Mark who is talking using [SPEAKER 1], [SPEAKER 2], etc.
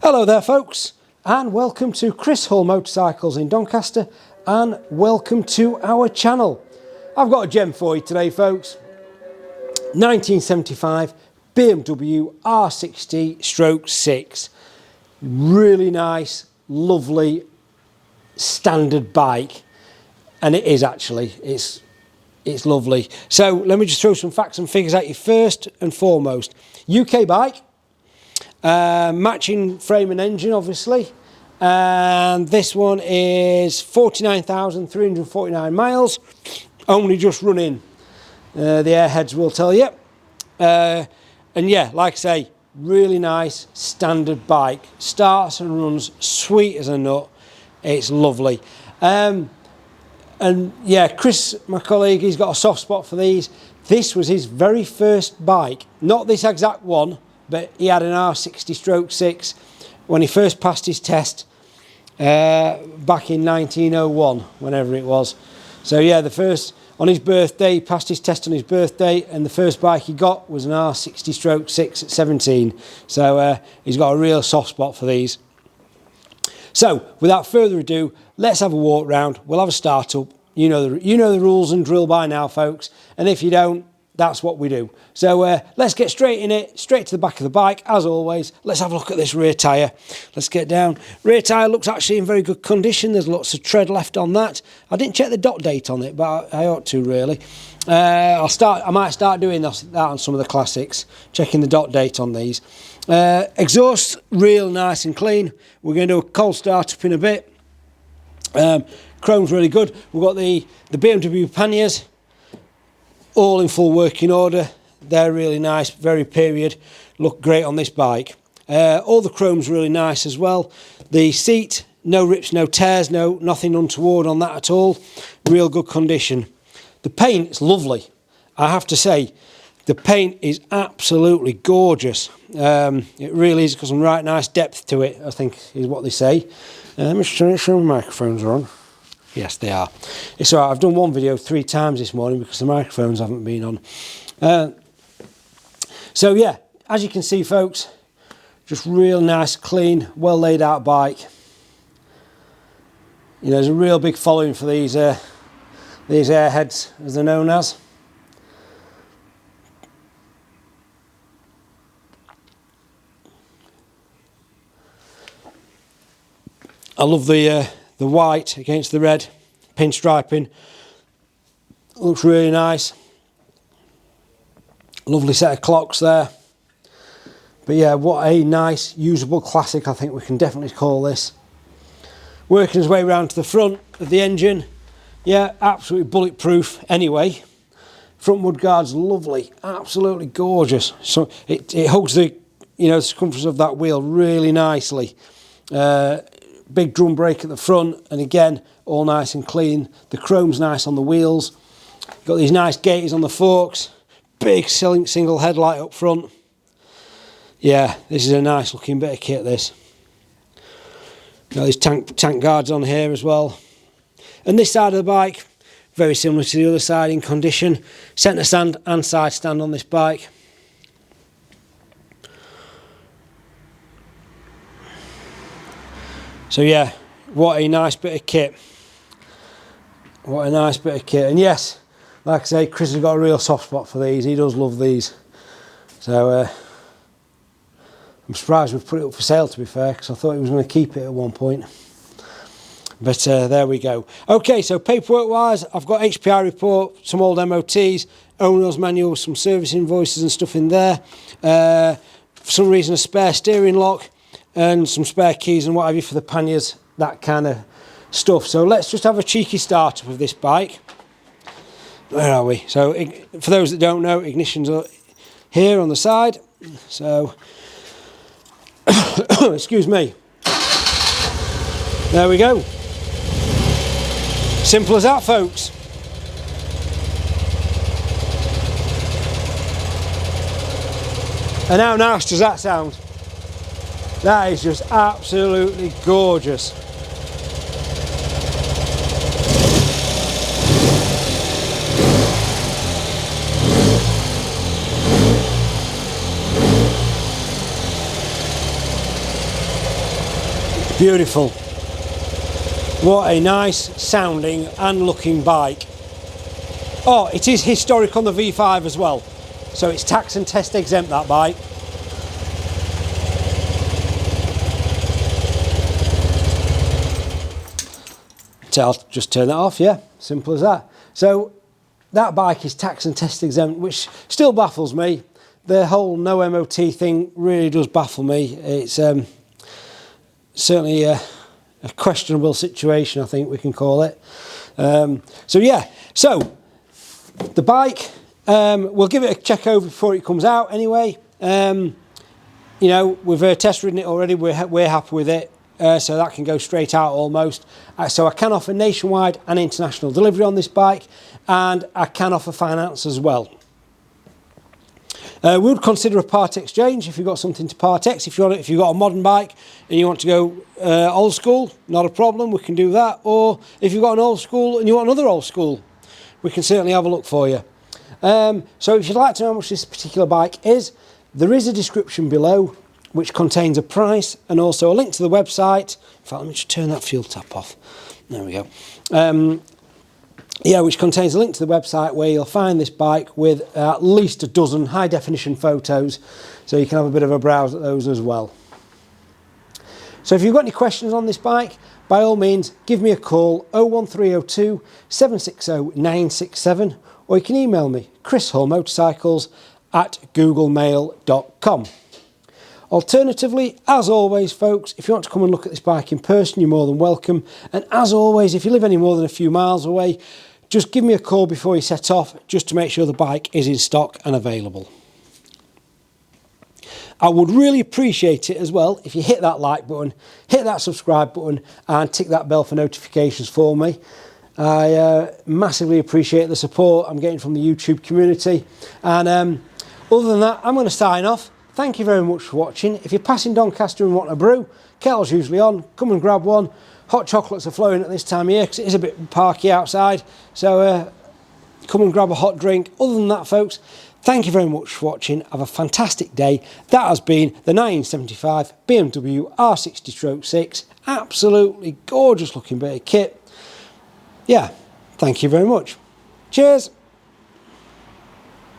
[SPEAKER 1] Hello there folks, and welcome to Chris Hull Motorcycles in Doncaster, and welcome to our channel. I've got a gem for you today folks. 1975 Bmw R60 stroke 6. Really nice, lovely, standard bike. And it is actually, it's lovely. So let me just throw some facts and figures at you first and foremost. UK bike. Matching frame and engine obviously, and this one is 49,349 miles, only just running, the airheads will tell you, and yeah, like I say, really nice standard bike, starts and runs sweet as a nut. It's lovely, and yeah, Chris, my colleague, he's got a soft spot for these. This was his very first bike, not this exact one, but he had an R60 stroke 6 when he first passed his test back in 1901, whenever it was. So yeah, the first, on his birthday, he passed his test on his birthday, and the first bike he got was an R60 stroke 6 at 17. So he's got a real soft spot for these. So without further ado, let's have a walk round. We'll have a start up. You know the rules and drill by now folks, and if you don't, that's what we do. So let's get straight in it, straight to the back of the bike. As always, let's have a look at this rear tyre. Let's get down. Rear tyre looks actually in very good condition. There's lots of tread left on that. I didn't check the dot date on it, but I ought to really. I might start doing that on some of the classics, checking the dot date on these. Exhaust real nice and clean. We're going to do a cold start up in a bit. Chrome's really good. We've got the Bmw Panniers, all in full working order. They're really nice, very period, look great on this bike. All the chrome's really nice as well. The seat, no rips, no tears, nothing untoward on that at all. Real good condition. The paint is lovely. I have to say, the paint is absolutely gorgeous. It really is, got some right nice depth to it, I think is what they say. Let me make sure my microphones are on. Yes, they are. It's alright, I've done one video 3 times this morning because the microphones haven't been on. So yeah, as you can see folks, just real nice, clean, well laid out bike. You know, there's a real big following for these airheads, as they're known as. I love the white against the red pinstriping. Looks really nice. Lovely set of clocks there. But yeah, what a nice usable classic, I think we can definitely call this. Working his way around to the front of the engine. Yeah, absolutely bulletproof anyway. Front mudguard's lovely, absolutely gorgeous. So it hugs the circumference of that wheel really nicely. Big drum brake at the front, and again, all nice and clean. The chrome's nice on the wheels. Got these nice gaiters on the forks. Big single headlight up front. Yeah, this is a nice looking bit of kit, this. Got these tank guards on here as well. And this side of the bike, very similar to the other side in condition. Centre stand and side stand on this bike. So yeah, what a nice bit of kit. What a nice bit of kit. And yes, like I say, Chris has got a real soft spot for these. He does love these. So I'm surprised we've put it up for sale, to be fair, because I thought he was going to keep it at one point. But there we go. Okay, so paperwork wise, I've got HPI report, some old MOTs, owner's manual, some service invoices and stuff in there. For some reason, a spare steering lock and some spare keys and what have you for the panniers, that kind of stuff. So let's just have a cheeky start up of this bike. Where are we? So for those that don't know, ignition's here on the side. So, excuse me. There we go. Simple as that, folks. And how nice does that sound? That is just absolutely gorgeous. Beautiful. What a nice sounding and looking bike. Oh, it is historic on the V5 as well. So it's tax and test exempt, that bike. So I'll just turn that off, yeah, simple as that. So that bike is tax and test exempt, which still baffles me. The whole no MOT thing really does baffle me. It's certainly a questionable situation, I think we can call it. So yeah, so the bike, we'll give it a check over before it comes out anyway. You know, we've test ridden it already, we're happy with it. So that can go straight out almost. So I can offer nationwide and international delivery on this bike, and I can offer finance as well. We would consider a part exchange if you've got something to part ex. If you've got a modern bike and you want to go old school, not a problem, we can do that. Or if you've got an old school and you want another old school, we can certainly have a look for you. So if you'd like to know how much this particular bike is, there is a description below which contains a price and also a link to the website. In fact, let me just turn that fuel tap off. There we go. Yeah, which contains a link to the website where you'll find this bike with at least a dozen high definition photos, so you can have a bit of a browse at those as well. So if you've got any questions on this bike, by all means give me a call 01302 760 967, or you can email me chrishallmotorcycles@googlemail.com. Alternatively, as always folks, if you want to come and look at this bike in person, you're more than welcome. And as always, if you live any more than a few miles away, just give me a call before you set off, just to make sure the bike is in stock and available. I would really appreciate it as well if you hit that like button, hit that subscribe button, and tick that bell for notifications for me. I massively appreciate the support I'm getting from the YouTube community. And other than that, I'm going to sign off. Thank you very much for watching. If you're passing Doncaster and want a brew, kettle's usually on, come and grab one. Hot chocolates are flowing at this time of year because it is a bit parky outside, so come and grab a hot drink. Other than that folks, thank you very much for watching. Have a fantastic day. That has been the 1975 BMW R60/6. Absolutely gorgeous looking bit of kit. Yeah, thank you very much. Cheers.